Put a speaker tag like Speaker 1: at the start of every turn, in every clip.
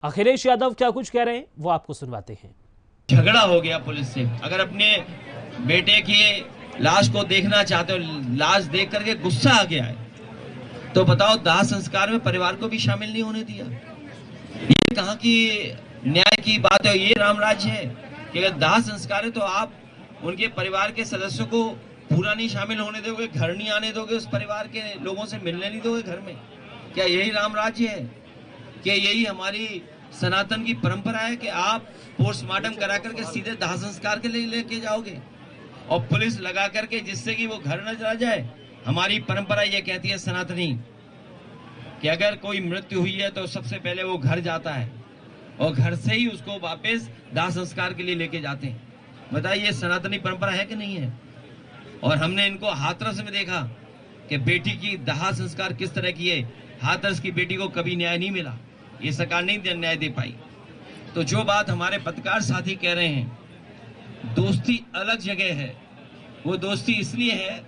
Speaker 1: अखिलेश यादव क्या कुछ कह रहे हैं वो आपको सुनवाते हैं।
Speaker 2: झगड़ा हो गया पुलिस से। अगर अपने बेटे की लाश को देखना चाहते हो, लाश देख करके गुस्सा आ गया है, तो बताओ दाह संस्कार में परिवार को भी शामिल नहीं होने दिया। ये कहाँ की न्याय की बात है? ये राम राज्य है कि अगर दाह संस्कार है तो आप उनके परिवार के सदस्यों को पूरा नहीं शामिल होने दोगे, घर नहीं आने दोगे, उस परिवार के लोगों से मिलने नहीं दोगे घर में? क्या यही राम राज्य है? कि यही हमारी सनातन की परंपरा है कि आप पोस्टमार्टम करा करके सीधे दाह संस्कार के लिए लेके जाओगे और पुलिस लगा करके, जिससे कि वो घर न चला जाए? हमारी परंपरा ये कहती है सनातनी कि अगर कोई मृत्यु हुई है तो सबसे पहले वो घर जाता है और घर से ही उसको वापस दाह संस्कार के लिए लेके जाते हैं। बताइए ये सनातनी परंपरा है कि नहीं है? और हमने इनको हाथरस में देखा कि बेटी की दाह संस्कार किस तरह किए। हाथरस की बेटी को कभी न्याय नहीं मिला, ये सरकार नहीं न्याय दे पाई। तो जो बात हमारे पत्रकार साथी कह रहे हैं, दोस्ती अलग जगह है। वो दोस्ती इसलिए है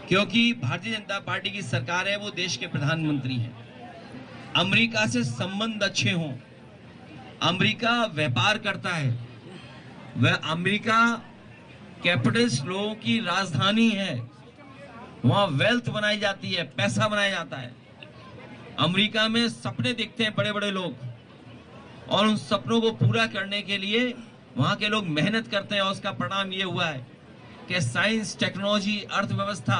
Speaker 2: क्योंकि भारतीय जनता पार्टी की सरकार है, वो देश के प्रधानमंत्री हैं। अमेरिका से संबंध अच्छे हों। अमेरिका व्यापार करता है, वह अमेरिका कैपिटलिस्ट लोगों की राजधानी है। वहां वेल्थ बनाई जाती है, पैसा बनाया जाता है। अमेरिका में सपने देखते हैं बड़े बड़े लोग और उन सपनों को पूरा करने के लिए वहां के लोग मेहनत करते हैं और उसका परिणाम ये हुआ है कि साइंस, टेक्नोलॉजी, अर्थव्यवस्था,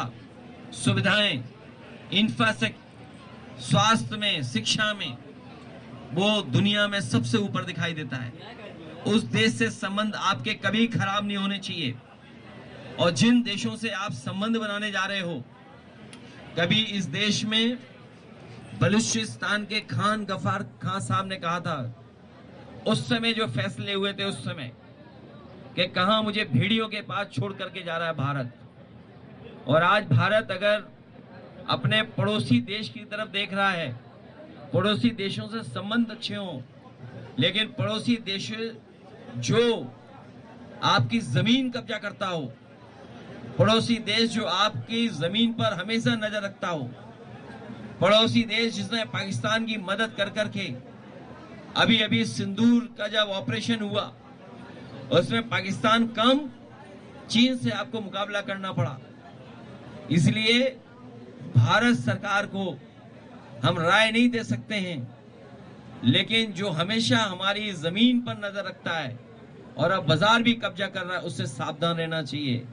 Speaker 2: सुविधाएं, इंफ्रास्ट्रक्चर, स्वास्थ्य में, शिक्षा में वो दुनिया में सबसे ऊपर दिखाई देता है। उस देश से संबंध आपके कभी खराब नहीं होने चाहिए। और जिन देशों से आप संबंध बनाने जा रहे हो, कभी इस देश में बलूचिस्तान के खान गफार खान साहब ने कहा था, उस समय जो फैसले हुए थे उस समय, कि कहां मुझे भेड़ियों के पास छोड़ करके जा रहा है भारत। और आज भारत अगर अपने पड़ोसी देश की तरफ देख रहा है, पड़ोसी देशों से संबंध अच्छे हों, लेकिन पड़ोसी देश जो आपकी जमीन कब्जा करता हो, पड़ोसी देश जो आपकी जमीन पर हमेशा नजर रखता हो, पड़ोसी देश जिसने पाकिस्तान की मदद कर करके, अभी अभी सिंदूर का जब ऑपरेशन हुआ उसमें पाकिस्तान कम, चीन से आपको मुकाबला करना पड़ा। इसलिए भारत सरकार को हम राय नहीं दे सकते हैं, लेकिन जो हमेशा हमारी जमीन पर नजर रखता है और अब बाजार भी कब्जा कर रहा है, उससे सावधान रहना चाहिए,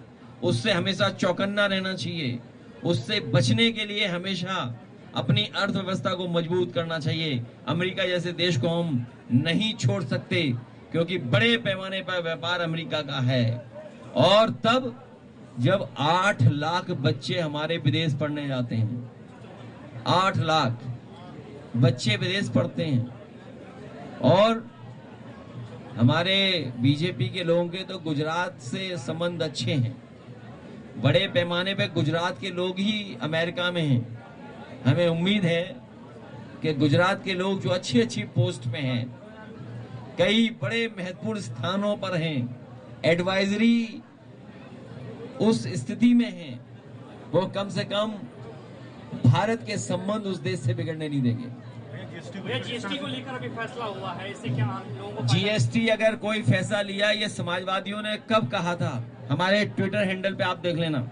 Speaker 2: उससे हमेशा चौकन्ना रहना चाहिए। उससे बचने के लिए हमेशा अपनी अर्थव्यवस्था को मजबूत करना चाहिए। अमेरिका जैसे देश को हम नहीं छोड़ सकते क्योंकि बड़े पैमाने पर व्यापार अमेरिका का है। और तब जब 8 लाख बच्चे हमारे विदेश पढ़ने जाते हैं, 8 लाख बच्चे विदेश पढ़ते हैं, और हमारे बीजेपी के लोगों के तो गुजरात से संबंध अच्छे हैं। बड़े पैमाने पे गुजरात के लोग ही अमेरिका में हैं। हमें उम्मीद है कि गुजरात के लोग जो अच्छी अच्छी पोस्ट में हैं, कई बड़े महत्वपूर्ण स्थानों पर हैं, एडवाइजरी उस स्थिति में हैं, वो कम से कम भारत के संबंध उस देश से बिगड़ने नहीं देंगे।
Speaker 3: जीएसटी को लेकर अभी फैसला हुआ है, इससे क्या लोगों को?
Speaker 2: जीएसटी अगर कोई फैसला लिया, ये समाजवादियों ने कब कहा था? हमारे ट्विटर हैंडल पे आप देख लेना।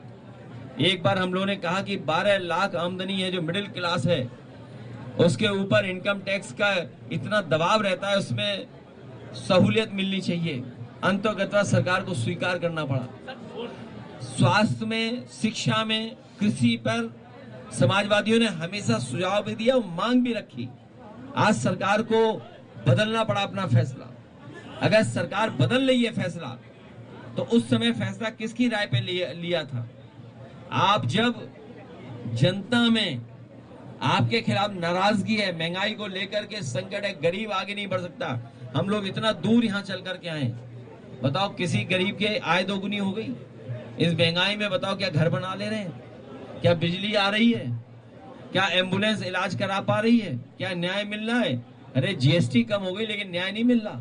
Speaker 2: एक बार हम लोगों ने कहा कि 12 लाख आमदनी है जो मिडिल क्लास है, उसके ऊपर इनकम टैक्स का इतना दबाव रहता है, उसमें सहूलियत मिलनी चाहिए। अंततः सरकार को स्वीकार करना पड़ा। स्वास्थ्य में, शिक्षा में, कृषि पर समाजवादियों ने हमेशा सुझाव भी दिया और मांग भी रखी। आज सरकार को बदलना पड़ा अपना फैसला। अगर सरकार बदल रही है फैसला, तो उस समय फैसला किसकी राय पे लिया था? आप जब जनता में आपके खिलाफ नाराजगी है, महंगाई को लेकर के संकट है, गरीब आगे नहीं बढ़ सकता, हम लोग इतना दूर यहां चल करके आए, बताओ किसी गरीब के आय दोगुनी हो गई इस महंगाई में? बताओ क्या घर बना ले रहे हैं? क्या बिजली आ रही है? क्या एम्बुलेंस इलाज करा पा रही है? क्या न्याय मिल रहा है? अरे जीएसटी कम हो गई लेकिन न्याय नहीं मिल रहा।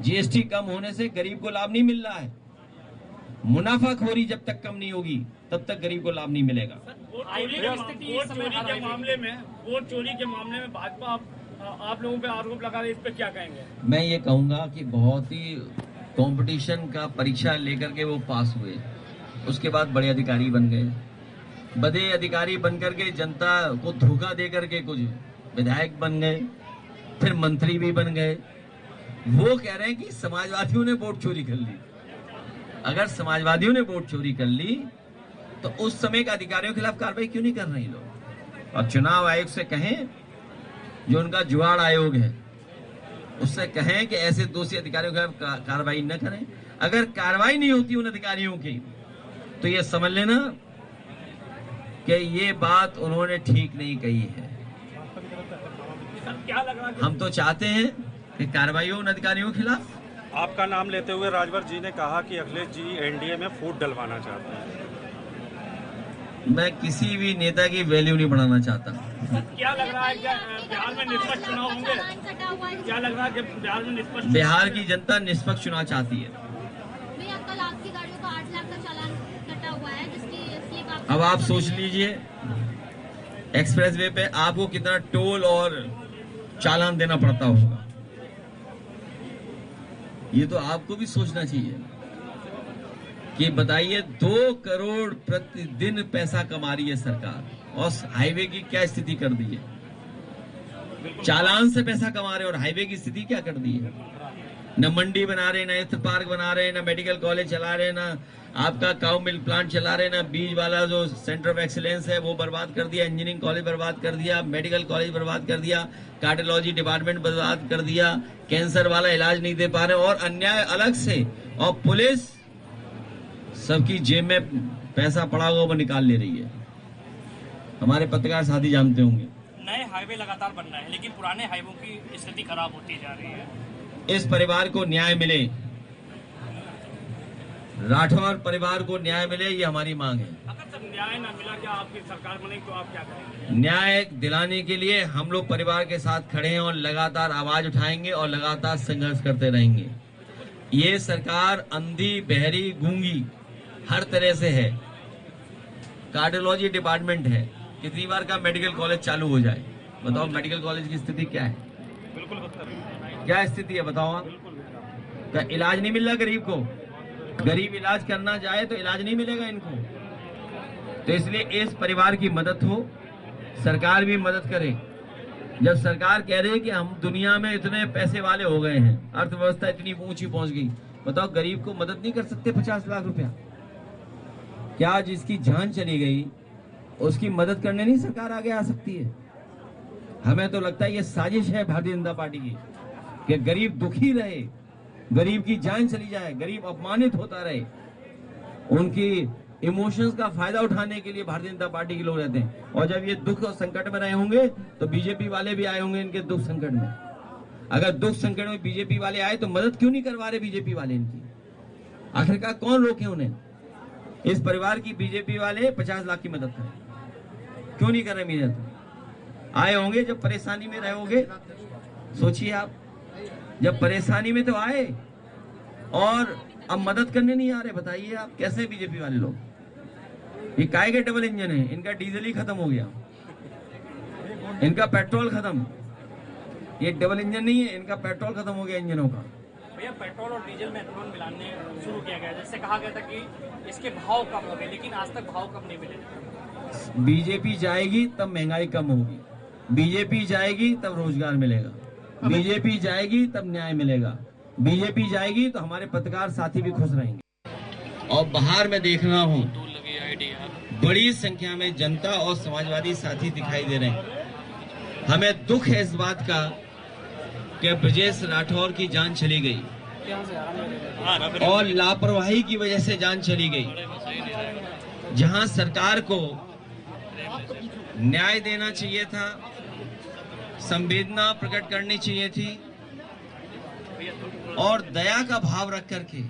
Speaker 2: जीएसटी कम होने से गरीब को लाभ नहीं मिल रहा है। मुनाफाखोरी जब तक कम नहीं होगी तब तक गरीब को लाभ नहीं मिलेगा।
Speaker 3: वोट चोरी के मामले में भाजपा आप लोगों पे आरोप लगा रहे, इस पे क्या कहेंगे?
Speaker 2: मैं ये कहूंगा कि बहुत ही कंपटीशन का परीक्षा लेकर के वो पास हुए, उसके बाद बड़े अधिकारी बन गए, बड़े अधिकारी बनकर के जनता को धोखा दे करके कुछ विधायक बन गए, फिर मंत्री भी बन गए। वो कह रहे हैं कि समाजवादियों ने वोट चोरी कर ली। अगर समाजवादियों ने वोट चोरी कर ली तो उस समय के अधिकारियों के खिलाफ कार्रवाई क्यों नहीं कर रहे लोग? और चुनाव आयोग से कहें, जो उनका जुगाड़ आयोग है, उससे कहें कि ऐसे दोषी अधिकारियों के खिलाफ कार्रवाई न करें। अगर कार्रवाई नहीं होती उन अधिकारियों की तो ये समझ लेना कि ये बात उन्होंने ठीक नहीं कही है।
Speaker 3: क्या लग रहा है?
Speaker 2: हम तो चाहते हैं कि कार्रवाई हो उन अधिकारियों के खिलाफ।
Speaker 4: आपका नाम लेते हुए राजभर जी ने कहा कि अखिलेश जी एनडीए में फूट डलवाना चाहते हैं।
Speaker 2: मैं किसी भी नेता की वैल्यू नहीं बढ़ाना चाहता।
Speaker 3: क्या लग रहा है, क्या बिहार में निष्पक्ष चुनाव होंगे? क्या लग रहा है कि बिहार में निष्पक्ष?
Speaker 2: बिहार की जनता निष्पक्ष चुनाव चाहती है।
Speaker 5: भैया कल आपकी गाड़ियों का 8 लाख का चालान कटा हुआ है, जिसकी स्लिप आप
Speaker 2: अब आप सोच लीजिए, एक्सप्रेसवे पे आपको कितना टोल और चालान देना पड़ता होगा। ये तो आपको भी सोचना चाहिए कि बताइए 2 करोड़ प्रतिदिन पैसा कमा रही है सरकार और हाईवे की क्या स्थिति कर दी है। चालान से पैसा कमा रहे और हाईवे की स्थिति क्या कर दी है। न मंडी बना रहे, न स्थित पार्क बना रहे, न मेडिकल कॉलेज चला रहे, न आपका काउ मिल्क प्लांट चला रहे, न बीज वाला जो सेंटर ऑफ एक्सीलेंस है वो बर्बाद कर दिया, इंजीनियरिंग कॉलेज बर्बाद कर दिया, मेडिकल कॉलेज बर्बाद कर दिया, कार्डियोलॉजी डिपार्टमेंट बर्बाद कर दिया, कैंसर वाला इलाज नहीं दे पा रहे और अन्याय अलग से। और पुलिस सबकी जेब में पैसा पड़ा हुआ वो निकाल ले रही है। हमारे पत्रकार साथी जानते होंगे,
Speaker 3: नए हाईवे लगातार बन रहे हैं, लेकिन पुराने हाईवे की स्थिति खराब होती जा रही है।
Speaker 2: इस परिवार को न्याय मिले, राठौर परिवार को न्याय मिले, ये हमारी मांग है।
Speaker 3: अगर सब न्याय न मिला, क्या आपकी सरकार बनेगी तो आप क्या करेंगे?
Speaker 2: न्याय दिलाने के लिए हम लोग परिवार के साथ खड़े हैं और लगातार आवाज उठाएंगे और लगातार संघर्ष करते रहेंगे। ये सरकार अंधी, बहरी, गूंगी हर तरह से है। कार्डियोलॉजी डिपार्टमेंट है, कितनी बार का मेडिकल कॉलेज चालू हो जाए, बताओ मेडिकल कॉलेज की स्थिति क्या है?
Speaker 3: बिल्कुल बदतर,
Speaker 2: क्या स्थिति है बताओ आप? क्या इलाज नहीं मिल रहा गरीब को? गरीब इलाज करना जाए तो इलाज नहीं मिलेगा इनको। तो इसलिए इस परिवार की मदद हो, सरकार भी मदद करे। जब सरकार कह रही है कि हम दुनिया में इतने पैसे वाले हो गए हैं, अर्थव्यवस्था इतनी ऊंची पहुंच गई, बताओ गरीब को मदद नहीं कर सकते 50 लाख रुपया? क्या जिसकी जान चली गई उसकी मदद करने नहीं सरकार आगे आ सकती है? हमें तो लगता है ये साजिश है भारतीय जनता पार्टी की कि गरीब दुखी रहे, गरीब की जान चली जाए, गरीब अपमानित होता रहे। उनकी इमोशंस का फायदा उठाने के लिए भारतीय जनता पार्टी के लोग रहते हैं। और जब ये दुख और संकट में रहे होंगे तो बीजेपी वाले भी आए होंगे इनके दुख संकट में। अगर दुख संकट में बीजेपी वाले आए तो मदद क्यों नहीं करवा रहे बीजेपी वाले इनकी? आखिरकार कौन रोके उन्हें? इस परिवार की बीजेपी वाले 50 लाख की मदद करें, क्यों नहीं कर रहे मदद? आए होंगे जब परेशानी में रहोगे, सोचिए आप, जब परेशानी में तो आए और अब मदद करने नहीं आ रहे। बताइए आप कैसे बीजेपी वाले लोग? ये काय के डबल इंजन है, इनका डीजल ही खत्म हो गया, इनका पेट्रोल खत्म। ये डबल इंजन नहीं है, इनका पेट्रोल खत्म हो गया इंजनों का।
Speaker 3: भैया पेट्रोल और डीजल में एथेनॉल मिलाने शुरू किया गया, जैसे कहा गया था कि इसके भाव कम हो गए, लेकिन आज तक भाव कम नहीं मिले।
Speaker 2: बीजेपी जाएगी तब महंगाई कम होगी, बीजेपी जाएगी तब रोजगार मिलेगा, बीजेपी जाएगी तब न्याय मिलेगा, बीजेपी जाएगी तो हमारे पत्रकार साथी भी खुश रहेंगे। और बाहर में देख रहा हूँ बड़ी संख्या में जनता और समाजवादी साथी दिखाई दे रहे हैं। हमें दुख है इस बात का कि ब्रजेश राठौर की जान चली गई और लापरवाही की वजह से जान चली गई। जहां सरकार को न्याय देना चाहिए था, संवेदना प्रकट करनी चाहिए थी और दया का भाव रख करके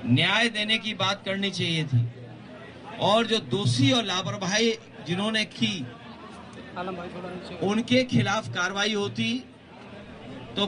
Speaker 2: न्याय देने की बात करनी चाहिए थी, और जो दोषी और लापरवाही जिन्होंने की उनके खिलाफ कार्रवाई होती तो